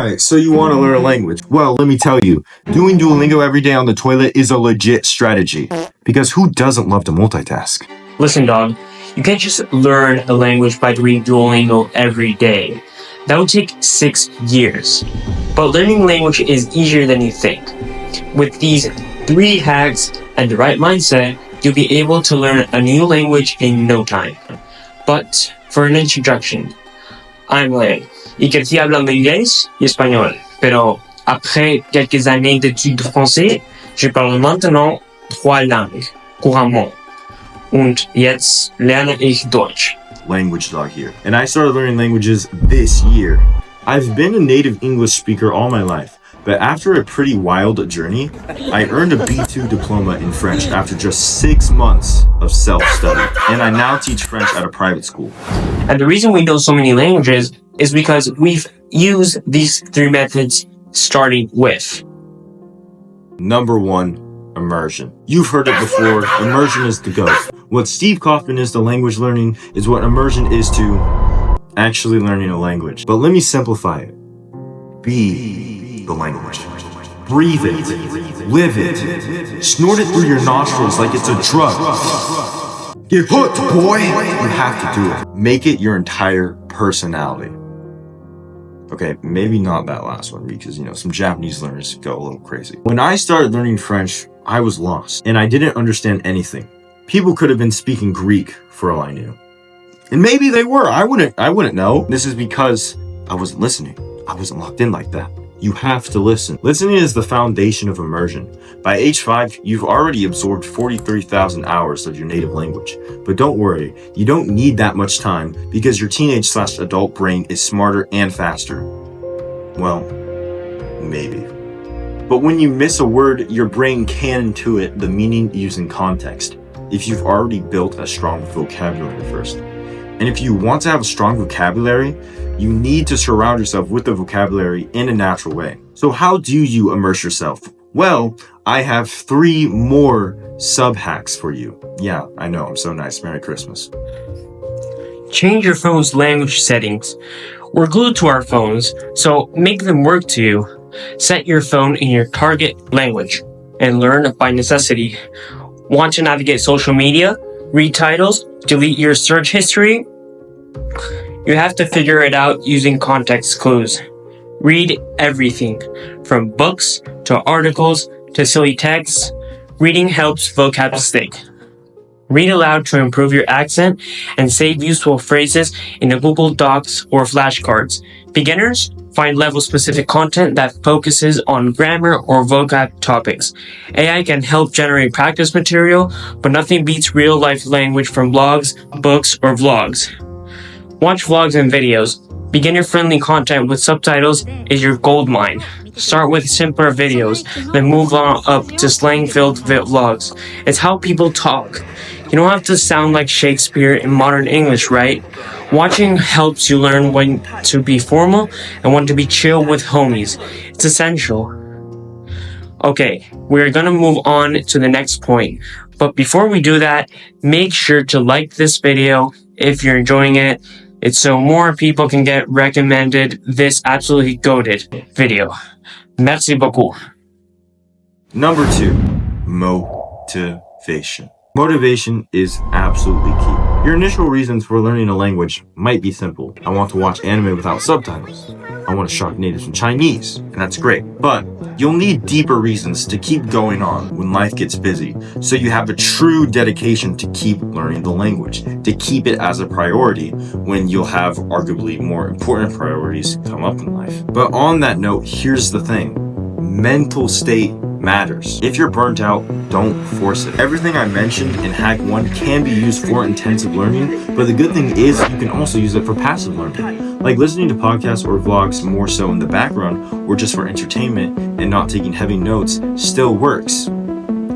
Alright, so you want to learn a language. Well, let me tell you, doing Duolingo every day on the toilet is a legit strategy. Because who doesn't love to multitask? Listen, dog, you can't just learn a language by doing Duolingo every day. That would take 6 years. But learning language is easier than you think. With these 3 hacks and the right mindset, you'll be able to learn a new language in no time. But for an introduction, I'm Lang. Y crecí hablando inglés y español. Pero après quelques années d'études de français, je parle maintenant 3 langues couramment. Und jetzt lerne ich Deutsch. Langdawg here. And I started learning languages this year. I've been a native English speaker all my life, but after a pretty wild journey, I earned a B2 diploma in French after just 6 months of self-study, and I now teach French at a private school. And the reason we know so many languages is because we've used these 3 methods starting with. Number 1, immersion. You've heard it before, immersion is the GOAT. What Steve Kaufman is to language learning is what immersion is to actually learning a language. But let me simplify it. Be the language. Breathe it. Live it. Snort it through your nostrils like it's a drug. Get hooked, boy! You have to do it. Make it your entire personality. Okay, maybe not that last one because, some Japanese learners go a little crazy. When I started learning French, I was lost and I didn't understand anything. People could have been speaking Greek for all I knew. And maybe they were. I wouldn't know. This is because I wasn't listening. I wasn't locked in like that. You have to listen. Listening is the foundation of immersion. By age 5, you've already absorbed 43,000 hours of your native language. But don't worry, you don't need that much time because your teenage/adult brain is smarter and faster. Well, maybe. But when you miss a word, your brain can intuit the meaning using context if you've already built a strong vocabulary first. And if you want to have a strong vocabulary, you need to surround yourself with the vocabulary in a natural way. So how do you immerse yourself? Well, I have 3 more sub-hacks for you. Yeah, I know, I'm so nice. Merry Christmas. Change your phone's language settings. We're glued to our phones, so make them work to you. Set your phone in your target language and learn by necessity. Want to navigate social media? Read titles? Delete your search history? You have to figure it out using context clues. Read everything, from books to articles to silly texts. Reading helps vocab stick. Read aloud to improve your accent and save useful phrases in the Google Docs or flashcards. Beginners, find level-specific content that focuses on grammar or vocab topics. AI can help generate practice material, but nothing beats real-life language from blogs, books, or vlogs. Watch vlogs and videos. Beginner-friendly content with subtitles is your goldmine. Start with simpler videos, then move on up to slang-filled vlogs. It's how people talk. You don't have to sound like Shakespeare in modern English, right? Watching helps you learn when to be formal and when to be chill with homies. It's essential. Okay, we're gonna move on to the next point. But before we do that, make sure to like this video if you're enjoying it. It's so more people can get recommended this absolutely goated video. Merci beaucoup. Number 2, motivation. Motivation is absolutely key. Your initial reasons for learning a language might be simple. I want to watch anime without subtitles. I want to shock natives in Chinese, and that's great. But you'll need deeper reasons to keep going on when life gets busy, so you have a true dedication to keep learning the language, to keep it as a priority when you'll have arguably more important priorities come up in life. But on that note, here's the thing. Mental state matters. If you're burnt out, don't force it. Everything I mentioned in hack 1 can be used for intensive learning, but the good thing is you can also use it for passive learning, like listening to podcasts or vlogs more so in the background or just for entertainment and not taking heavy notes still works.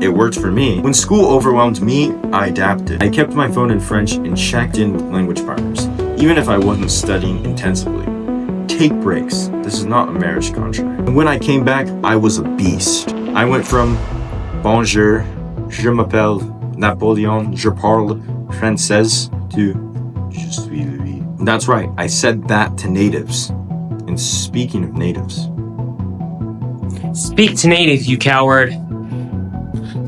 It worked for me. When school overwhelmed me, I adapted. I kept my phone in French and checked in with language partners, even if I wasn't studying intensively. Take breaks. This is not a marriage contract. And when I came back, I was a beast. I went from bonjour, je m'appelle Napoléon, je parle français to je suis lui. That's right, I said that to natives in And speaking of natives, Speak to natives, you coward.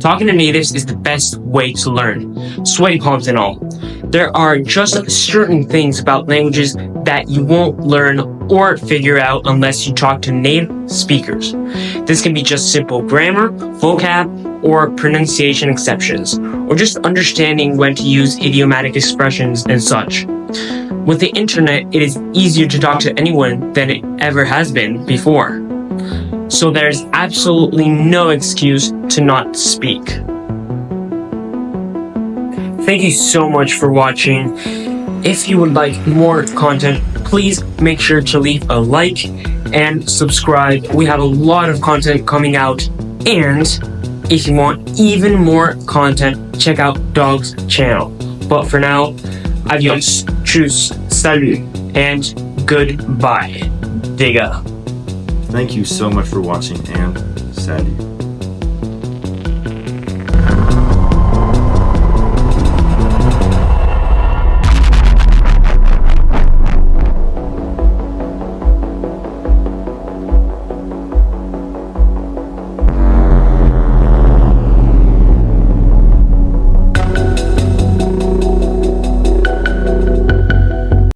Talking to natives is the best way to learn, sweaty palms and all. There are just certain things about languages that you won't learn or figure out unless you talk to native speakers. This can be just simple grammar, vocab, or pronunciation exceptions, or just understanding when to use idiomatic expressions and such. With the internet, it is easier to talk to anyone than it ever has been before. So there's absolutely no excuse to not speak. Thank you so much for watching. If you would like more content, please make sure to leave a like and subscribe. We have a lot of content coming out, and if you want even more content, check out Dog's channel. But for now, adios, tschüss, salut, and goodbye. Digga. thank you so much for watching, and salut.